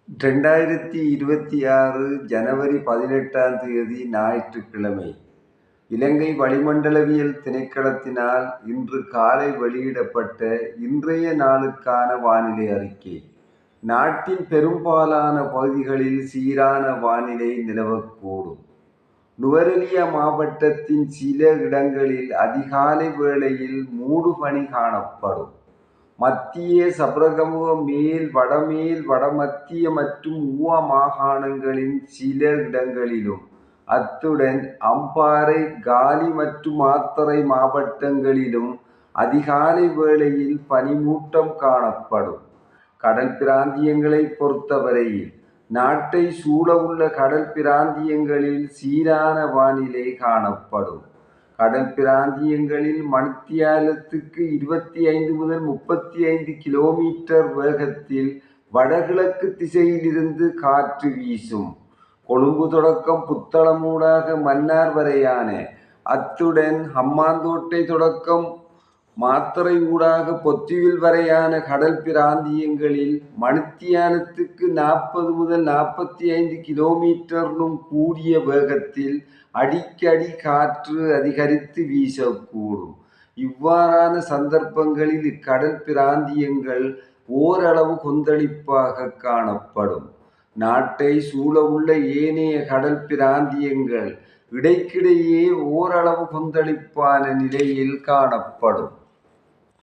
2026 ஜனவரி 18ஆம் தேதி ஞாயிற்றுக்கிழமை. இலங்கை வளிமண்டலவியல் திணைக்களத்தினால் இன்று காலை வெளியிடப்பட்ட இன்றைய நாளுக்கான வானிலை அறிக்கை. நாட்டின் பெரும்பாலான பகுதிகளில் சீரான வானிலை நிலவக்கூடும். நுவரெலியா மாவட்டத்தின் சில இடங்களில் அதிகாலை வேளையில் மூடுபனி காணப்படும். மத்திய, சப்ரகமுவ, மேல், வடமேல், வடமத்திய மற்றும் ஊவா மாகாணங்களின் சில இடங்களிலும், அத்துடன் அம்பாறை, காலி மற்றும் மாத்தறை மாவட்டங்களிலும் அதிகாலை வேளையில் பனிமூட்டம் காணப்படும். கடல் பிராந்தியங்களை பொறுத்தவரையில் நாட்டை சூழவுள்ள கடல் பிராந்தியங்களில் சீரான வானிலை காணப்படும். கடல் பிராந்தியங்களில் மணித்தியாலத்துக்கு 25 முதல் 35 கிலோமீட்டர் வேகத்தில் வடகிழக்கு திசையிலிருந்து காற்று வீசும். கொழும்பு தொடக்கம் புத்தளமூடாக மன்னார் வரையான, அத்துடன் ஹம்பாந்தோட்டை தொடக்கம் மாத்தறை ஊடாக பொத்துவில் வரையான கடல் பிராந்தியங்களில் மணித்தியாலத்துக்கு 40 முதல் 45 கிலோமீட்டரிலும் கூடிய வேகத்தில் அடிக்கடி காற்று அதிகரித்து வீசக்கூடும். இவ்வாறான சந்தர்ப்பங்களில் இக்கடல் பிராந்தியங்கள் ஓரளவு கொந்தளிப்பாக காணப்படும். நாட்டை சூழவுள்ள ஏனைய கடல் பிராந்தியங்கள் இடைக்கிடையே ஓரளவு கொந்தளிப்பான நிலையில் காணப்படும்.